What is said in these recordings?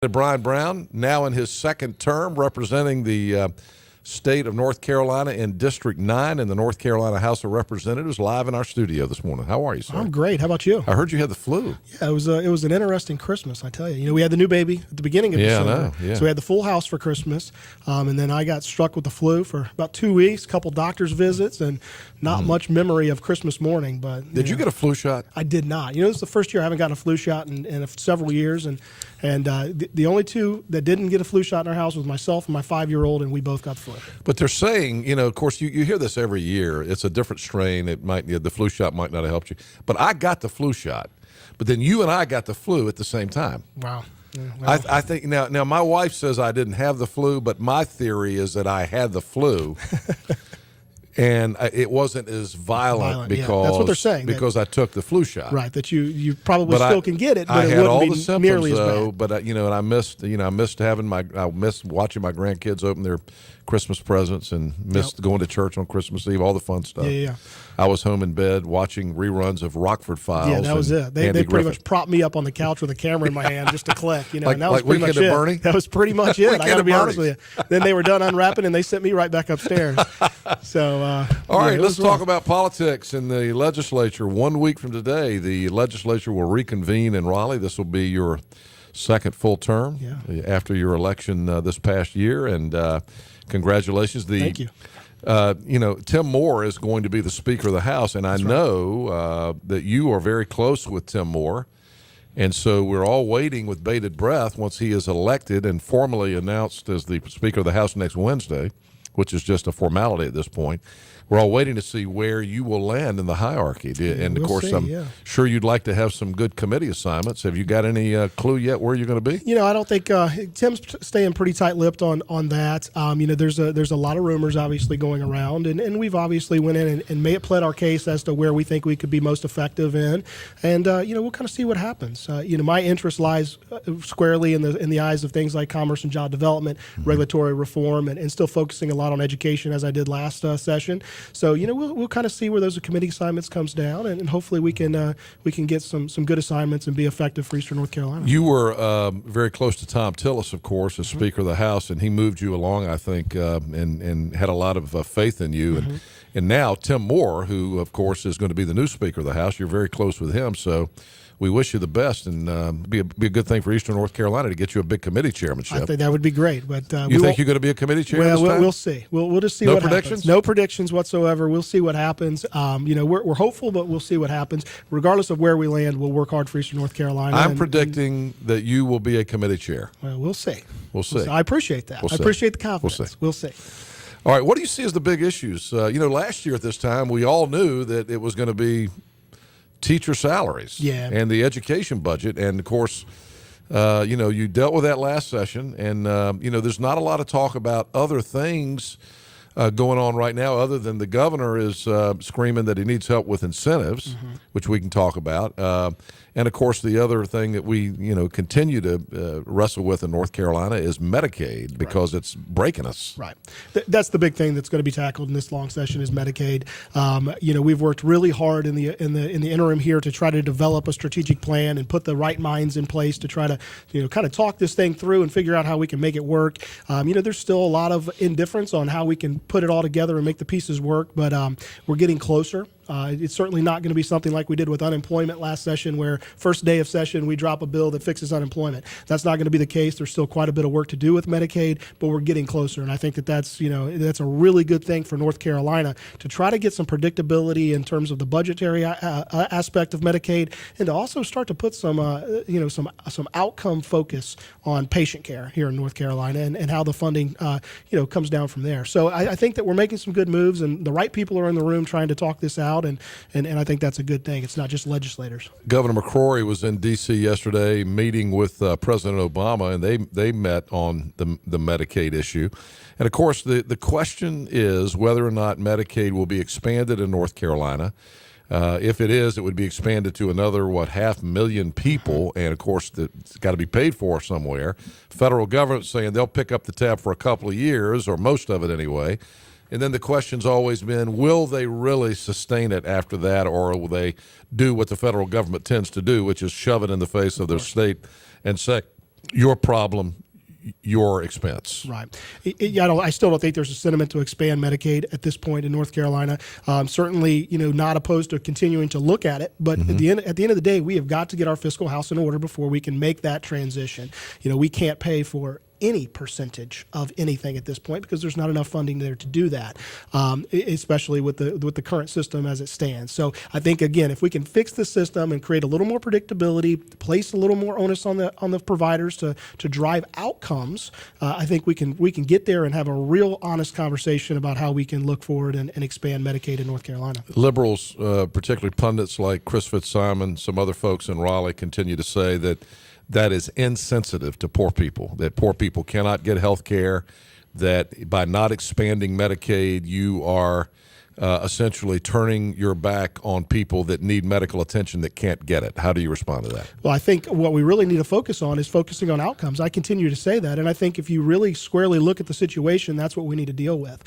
Brian Brown, now in his second term, representing the state of North Carolina in District 9 in the North Carolina House of Representatives, live in our studio this morning. How are you, sir? I'm great. How about you? I heard you had the flu. Yeah, it was an interesting Christmas, I tell you. You know, we had the new baby at the beginning of December. I know. Yeah. So we had the full house for Christmas, and then I got struck with the flu for about 2 weeks, a couple doctor's visits, and not much memory of Christmas morning. But Did you get a flu shot? I did not. You know, this is the first year I haven't gotten a flu shot in several years, and the only two that didn't get a flu shot in our house was myself and my 5-year-old, and we both got the flu. But they're saying, you know, of course, you hear this every year. It's a different strain. The flu shot might not have helped you. But I got the flu shot. But then you and I got the flu at the same time. Wow. Yeah, well, I think now my wife says I didn't have the flu, but my theory is that I had the flu. And it wasn't as violent because yeah. That's what they're saying, because I took the flu shot. Right, that you probably still can get it, but I it had wouldn't all be the symptoms nearly though. as bad. But and I missed watching my grandkids open their Christmas presents and missed going to church on Christmas Eve, all the fun stuff. Yeah. I was home in bed watching reruns of Rockford Files. Yeah, that was it. They pretty much propped me up on the couch with a camera in my hand just to click, you know. And that was pretty much it. Bernie? That was pretty much it. I got to be honest with you. Then they were done unwrapping, and they sent me right back upstairs. So, all right, let's talk about politics in the legislature. 1 week from today, the legislature will reconvene in Raleigh. This will be your second full term after your election this past year, and congratulations. Thank you. Tim Moore is going to be the Speaker of the House, and I know that you are very close with Tim Moore, and so we're all waiting with bated breath once he is elected and formally announced as the Speaker of the House next Wednesday, which is just a formality at this point. We're all waiting to see where you will land in the hierarchy. And, of course, I'm sure you'd like to have some good committee assignments. Have you got any clue yet where you're going to be? You know, I don't think Tim's staying pretty tight-lipped on that. You know, there's a lot of rumors obviously going around, and we've obviously went in and pled our case as to where we think we could be most effective in. And, you know, we'll kind of see what happens. You know, my interest lies squarely in the eyes of things like commerce and job development, regulatory reform, and still focusing a lot on education as I did last session. So, you know, we'll kind of see where those committee assignments comes down, and hopefully we can get some good assignments and be effective for Eastern North Carolina. You were very close to Tom Tillis, of course, as Speaker of the House, and he moved you along, I think, and had a lot of faith in you. And now Tim Moore, who, of course, is going to be the new Speaker of the House, you're very close with him. So we wish you the best, and be a good thing for Eastern North Carolina to get you a big committee chairmanship. I think that would be great. But you think you're going to be a committee chair this time? We'll see. We'll just see what happens. No predictions? No predictions whatsoever. We'll see what happens. You know, we're hopeful, but we'll see what happens. Regardless of where we land, we'll work hard for Eastern North Carolina. I'm predicting that you will be a committee chair. Well, we'll see. We'll see. I appreciate that. I appreciate the confidence. We'll see. All right, what do you see as the big issues? You know, last year at this time, we all knew that it was going to be teacher salaries and the education budget. And, of course, you know, you dealt with that last session. And, you know, there's not a lot of talk about other things going on right now other than the governor is screaming that he needs help with incentives, which we can talk about. And, of course, the other thing that we, you know, continue to wrestle with in North Carolina is Medicaid because it's breaking us. Right. That's the big thing that's going to be tackled in this long session is Medicaid. You know, we've worked really hard in the interim here to try to develop a strategic plan and put the right minds in place to try to, you know, kind of talk this thing through and figure out how we can make it work. You know, there's still a lot of indifference on how we can put it all together and make the pieces work, but we're getting closer. It's certainly not going to be something like we did with unemployment last session where first day of session we drop a bill that fixes unemployment. That's not going to be the case. There's still quite a bit of work to do with Medicaid, but we're getting closer. And I think that's a really good thing for North Carolina to try to get some predictability in terms of the budgetary aspect of Medicaid and to also start to put some outcome focus on patient care here in North Carolina and how the funding comes down from there. So I think that we're making some good moves and the right people are in the room trying to talk this out. And I think that's a good thing. It's not just legislators. Governor McCrory was in D.C. yesterday meeting with President Obama, and they met on the Medicaid issue. And, of course, the question is whether or not Medicaid will be expanded in North Carolina. If it is, it would be expanded to another, 500,000 people, and, of course, it's got to be paid for somewhere. Federal government saying they'll pick up the tab for a couple of years, or most of it anyway. And then the question's always been, will they really sustain it after that, or will they do what the federal government tends to do, which is shove it in the face of their state and say, your problem, your expense. Right. I still don't think there's a sentiment to expand Medicaid at this point in North Carolina. Certainly, not opposed to continuing to look at it. But at the end of the day, we have got to get our fiscal house in order before we can make that transition. We can't pay for any percentage of anything at this point because there's not enough funding there to do that, especially with the current system as it stands. So I think, again, if we can fix the system and create a little more predictability, place a little more onus on the providers to drive outcomes, I think we can get there and have a real honest conversation about how we can look forward and expand Medicaid in North Carolina. Liberals, particularly pundits like Chris Fitzsimon, some other folks in Raleigh, continue to say that is insensitive to poor people, that poor people cannot get health care, that by not expanding Medicaid, you are essentially turning your back on people that need medical attention that can't get it. How do you respond to that? Well, I think what we really need to focus on is focusing on outcomes. I continue to say that, and I think if you really squarely look at the situation, that's what we need to deal with,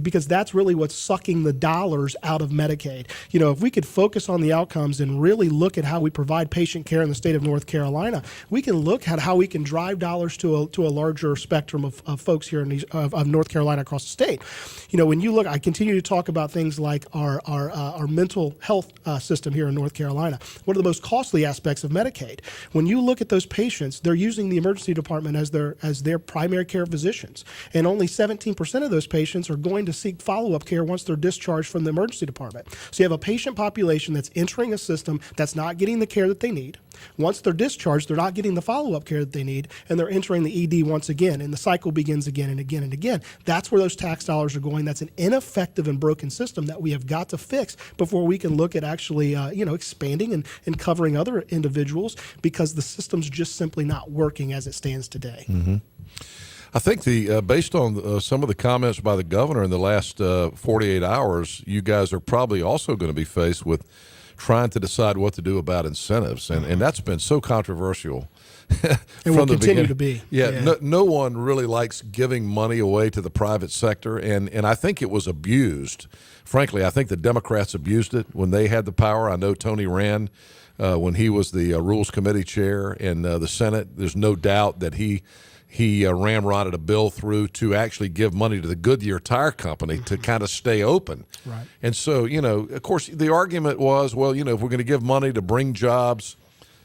because that's really what's sucking the dollars out of Medicaid. If we could focus on the outcomes and really look at how we provide patient care in the state of North Carolina, we can look at how we can drive dollars to a larger spectrum of folks here of North Carolina across the state. When you look, I continue to talk about things like our mental health system here in North Carolina. One of the most costly aspects of Medicaid. When you look at those patients, they're using the emergency department as their primary care physicians, and only 17% of those patients are going to seek follow-up care once they're discharged from the emergency department. So you have a patient population that's entering a system that's not getting the care that they need. Once they're discharged, they're not getting the follow-up care that they need, and they're entering the ED once again, and the cycle begins again and again and again. That's where those tax dollars are going. That's an ineffective and broken system that we have got to fix before we can look at actually, expanding and covering other individuals, because the system's just simply not working as it stands today. Mm-hmm. I think based on some of the comments by the governor in the last 48 hours, you guys are probably also going to be faced with trying to decide what to do about incentives, and that's been so controversial. And will continue to be. Yeah. No one really likes giving money away to the private sector, and I think it was abused. Frankly, I think the Democrats abused it when they had the power. I know Tony Rand, when he was the Rules Committee chair in the Senate, there's no doubt that he ramrodded a bill through to actually give money to the Goodyear Tire Company to kind of stay open. Right. And so, of course, the argument was, well, if we're going to give money to bring jobs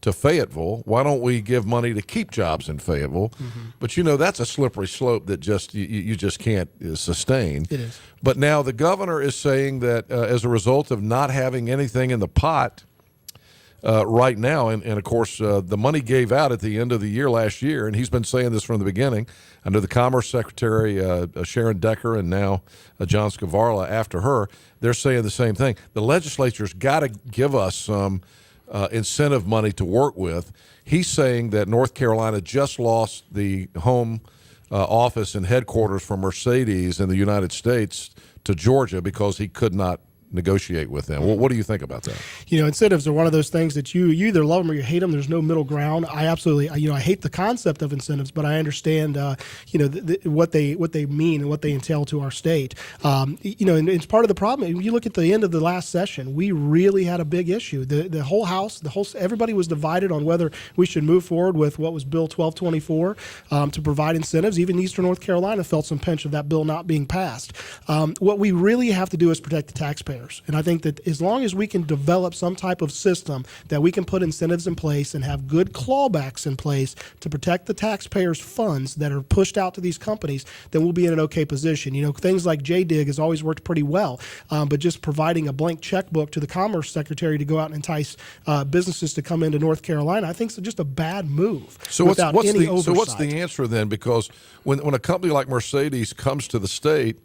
to Fayetteville, why don't we give money to keep jobs in Fayetteville? Mm-hmm. But, that's a slippery slope that just you just can't sustain. It is. But now the governor is saying that as a result of not having anything in the pot right now, and of course the money gave out at the end of the year last year, and he's been saying this from the beginning. I know the Commerce Secretary, Sharon Decker, and now John Scavarla after her, they're saying the same thing. The legislature's got to give us some incentive money to work with. He's saying that North Carolina just lost the home office and headquarters for Mercedes in the United States to Georgia because he could not negotiate with them. Well, what do you think about that? Incentives are one of those things that you either love them or you hate them. There's no middle ground. I absolutely, I hate the concept of incentives, but I understand, what they mean and what they entail to our state. And it's part of the problem. If you look at the end of the last session, we really had a big issue. The whole House, everybody was divided on whether we should move forward with what was Bill 1224 to provide incentives. Even Eastern North Carolina felt some pinch of that bill not being passed. What we really have to do is protect the taxpayer. And I think that as long as we can develop some type of system that we can put incentives in place and have good clawbacks in place to protect the taxpayers' funds that are pushed out to these companies, then we'll be in an okay position. Things like JDIG has always worked pretty well, but just providing a blank checkbook to the Commerce Secretary to go out and entice businesses to come into North Carolina, I think it's just a bad move. So what's the answer then? Because when a company like Mercedes comes to the state,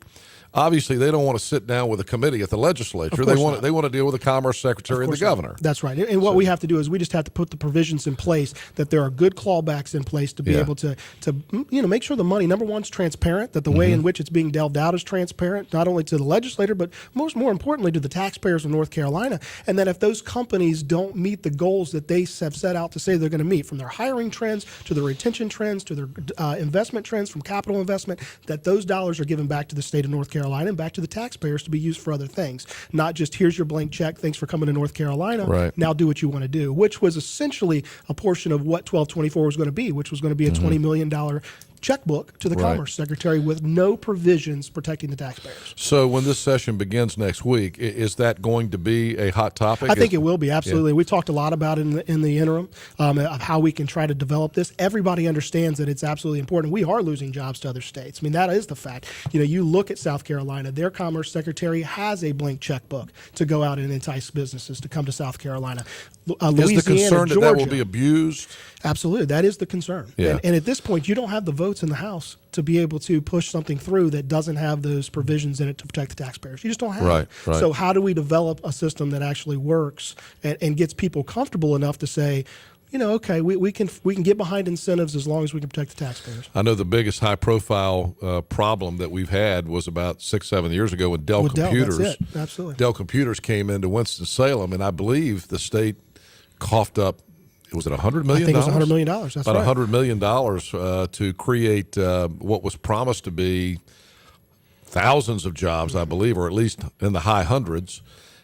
obviously, they don't want to sit down with a committee at the legislature. They want to deal with the Commerce Secretary and the governor. That's right. And what we have to do is we just have to put the provisions in place that there are good clawbacks in place to be able to make sure the money, number one, is transparent, that the way in which it's being delved out is transparent, not only to the legislator, but more importantly to the taxpayers of North Carolina. And that if those companies don't meet the goals that they have set out to say they're going to meet, from their hiring trends to their retention trends to their investment trends from capital investment, that those dollars are given back to the state of North Carolina. Carolina and back to the taxpayers to be used for other things. Not just here's your blank check, thanks for coming to North Carolina, right. Now do what you want to do, which was essentially a portion of what 1224 was going to be, which was going to be a $20 million checkbook to the Commerce Secretary with no provisions protecting the taxpayers. So when this session begins next week, is that going to be a hot topic? I think it will be, absolutely. Yeah. We talked a lot about it in the interim of how we can try to develop this. Everybody understands that it's absolutely important. We are losing jobs to other states. I mean, that is the fact. You look at South Carolina, their Commerce Secretary has a blank checkbook to go out and entice businesses to come to South Carolina. Is the concern Georgia, that will be abused? Absolutely. That is the concern. Yeah. And at this point, you don't have the votes in the House to be able to push something through that doesn't have those provisions in it to protect the taxpayers. You just don't have it. Right. So how do we develop a system that actually works and gets people comfortable enough to say, okay, we can get behind incentives as long as we can protect the taxpayers. I know the biggest high-profile problem that we've had was about 6-7 years ago when Dell Computers. That's it. Absolutely. Dell Computers came into Winston-Salem, and I believe the state coughed up. Was it $100 million? I think it was $100 million. That's about right. $100 million to create what was promised to be thousands of jobs, I believe, or at least in the high hundreds.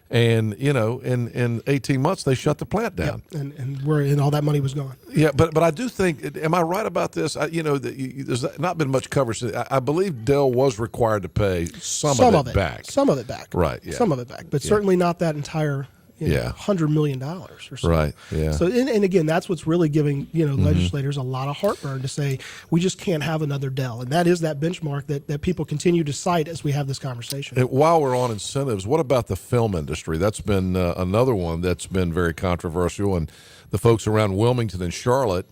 And, in 18 months, they shut the plant down. Yeah, and all that money was gone. Yeah, but I do think, am I right about this? There's not been much coverage. I believe Dell was required to pay some of it back. Some of it back. Right, yeah. Some of it back, but certainly not that entire $100 million or so. Right, yeah. So, and again, that's what's really giving, legislators a lot of heartburn to say, we just can't have another Dell. And that is that benchmark that people continue to cite as we have this conversation. And while we're on incentives, what about the film industry? That's been another one that's been very controversial. And the folks around Wilmington and Charlotte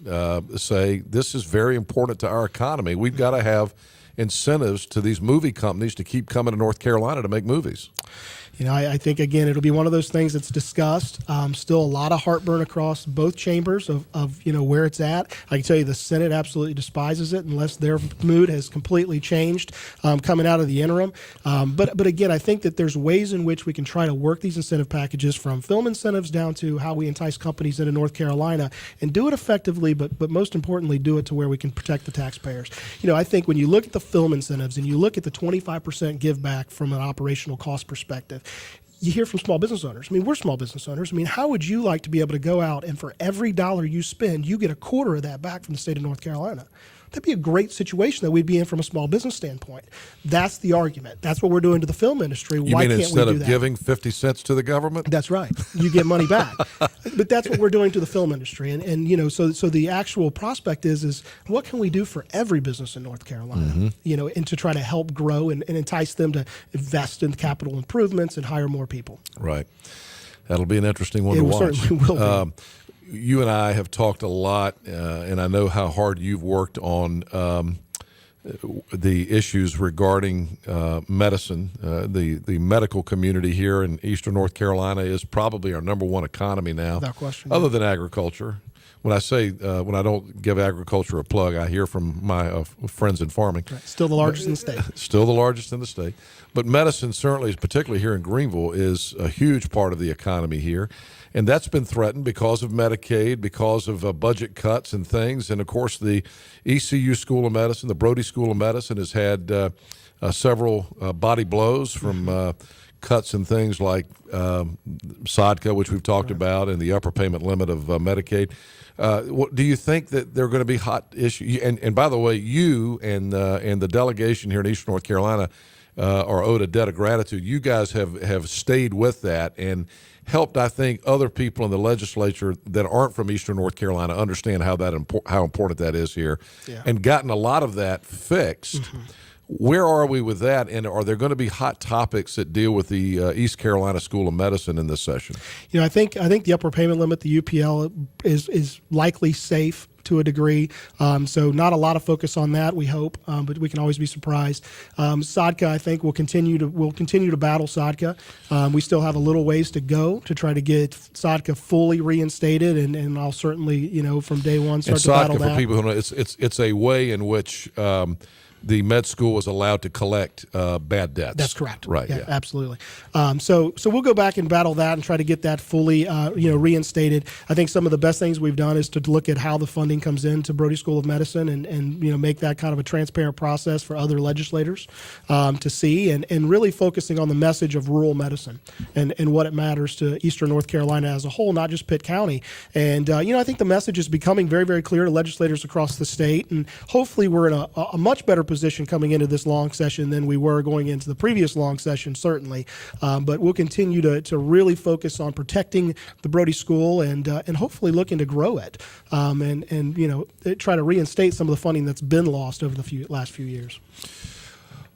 say this is very important to our economy. We've got to have incentives to these movie companies to keep coming to North Carolina to make movies. I think, again, it'll be one of those things that's discussed. Still a lot of heartburn across both chambers of where it's at. I can tell you the Senate absolutely despises it unless their mood has completely changed coming out of the interim. But again, I think that there's ways in which we can try to work these incentive packages from film incentives down to how we entice companies into North Carolina and do it effectively, but most importantly, do it to where we can protect the taxpayers. I think when you look at the film incentives and you look at the 25% give back from an operational cost perspective, you hear from small business owners. I mean, we're small business owners. I mean, how would you like to be able to go out and for every dollar you spend, you get a quarter of that back from the state of North Carolina? That'd be a great situation that we'd be in from a small business standpoint. That's the argument. That's what we're doing to the film industry. Why can't we do that? You mean instead of giving 50 cents to the government? That's right. You get money back. But that's what we're doing to the film industry. And so the actual prospect is what can we do for every business in North Carolina, and to try to help grow and entice them to invest in capital improvements and hire more people. Right. That'll be an interesting one to watch. It certainly will be. You and I have talked a lot, and I know how hard you've worked on the issues regarding medicine. The medical community here in eastern North Carolina is probably our number one economy now, without question, other than agriculture. When I don't give agriculture a plug, I hear from my friends in farming. Right. Still the largest in the state. Still the largest in the state. But medicine certainly, particularly here in Greenville, is a huge part of the economy here. And that's been threatened because of Medicaid, because of budget cuts and things. And, of course, the ECU School of Medicine, the Brody School of Medicine, has had several body blows from cuts and things like SODCA, which we've talked about, and the upper payment limit of Medicaid. Do you think that they're going to be hot issues? And by the way, you and the delegation here in Eastern North Carolina are owed a debt of gratitude. You guys have stayed with that and helped, I think, other people in the legislature that aren't from Eastern North Carolina understand how important that is here, and gotten a lot of that fixed. Where are we with that, and are there going to be hot topics that deal with the East Carolina School of Medicine in this session? I think the upper payment limit, the UPL, is likely safe to a degree. So not a lot of focus on that, we hope, but we can always be surprised. SODCA, I think, we'll continue to battle SODCA. We still have a little ways to go to try to get SODCA fully reinstated, and I'll certainly, from day one, start to battle that. And SODCA, for people who know, it's a way in which the med school was allowed to collect bad debts. That's correct. Right. Yeah. Absolutely. So we'll go back and battle that and try to get that fully, reinstated. I think some of the best things we've done is to look at how the funding comes into Brody School of Medicine and make that kind of a transparent process for other legislators to see, and really focusing on the message of rural medicine and what it matters to Eastern North Carolina as a whole, not just Pitt County. And I think the message is becoming very, very clear to legislators across the state, and hopefully we're in a much better position coming into this long session than we were going into the previous long session, certainly. But we'll continue to really focus on protecting the Brody School and hopefully looking to grow it and try to reinstate some of the funding that's been lost over the last few years.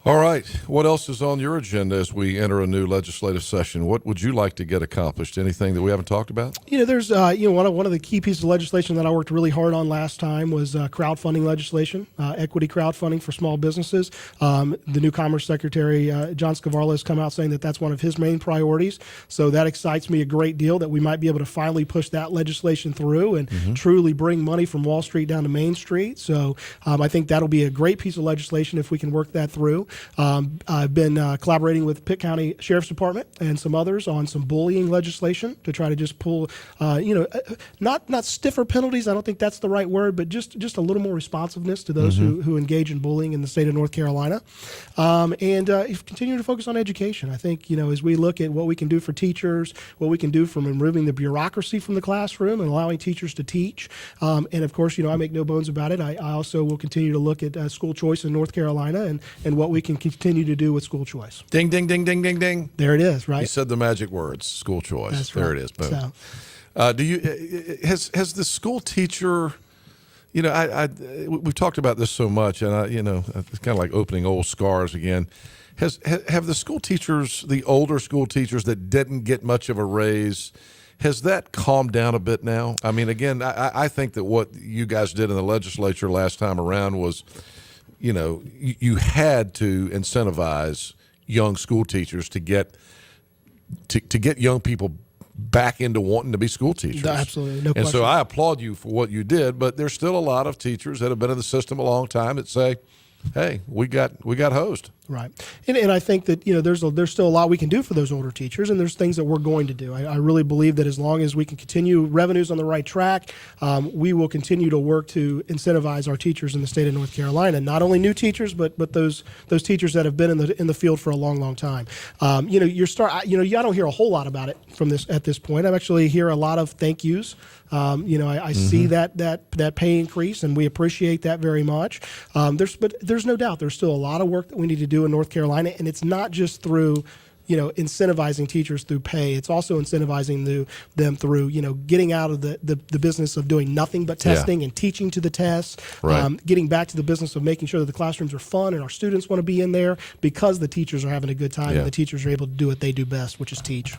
All right. What else is on your agenda as we enter a new legislative session? What would you like to get accomplished? Anything that we haven't talked about? There's one of the key pieces of legislation that I worked really hard on last time was crowdfunding legislation, equity crowdfunding for small businesses. The new Commerce Secretary, John Scavarla, has come out saying that that's one of his main priorities. So that excites me a great deal that we might be able to finally push that legislation through and truly bring money from Wall Street down to Main Street. So I think that'll be a great piece of legislation if we can work that through. I've been collaborating with Pitt County Sheriff's Department and some others on some bullying legislation to try to just pull, not stiffer penalties. I don't think that's the right word, but just a little more responsiveness to those who engage in bullying in the state of North Carolina. And continue to focus on education. I think, as we look at what we can do for teachers, what we can do from removing the bureaucracy from the classroom and allowing teachers to teach. And of course, I make no bones about it. I also will continue to look at school choice in North Carolina and what we can continue to do with school choice. Ding, ding, ding, ding, ding, ding. There it is, right? You said the magic words, school choice. That's there right. it is. Boom. So, has the school teacher, we've talked about this so much, and it's kind of like opening old scars again. Have the school teachers, the older school teachers that didn't get much of a raise, has that calmed down a bit now? I mean, again, I think that what you guys did in the legislature last time around was, you had to incentivize young school teachers to get young people back into wanting to be school teachers. Absolutely, no question. And so I applaud you for what you did, but there's still a lot of teachers that have been in the system a long time that say, hey, we got hosed. Right. And I think that, there's still a lot we can do for those older teachers, and there's things that we're going to do. I really believe that as long as we can continue revenues on the right track, we will continue to work to incentivize our teachers in the state of North Carolina. Not only new teachers, but those teachers that have been in the field for a long, long time. I don't hear a whole lot about it at this point. I actually hear a lot of thank yous. I see that pay increase, and we appreciate that very much. But there's no doubt there's still a lot of work that we need to do in North Carolina, and it's not just through incentivizing teachers through pay. It's also incentivizing them through getting out of the business of doing nothing but testing and teaching to the tests, right. Getting back to the business of making sure that the classrooms are fun and our students want to be in there because the teachers are having a good time and the teachers are able to do what they do best, which is teach.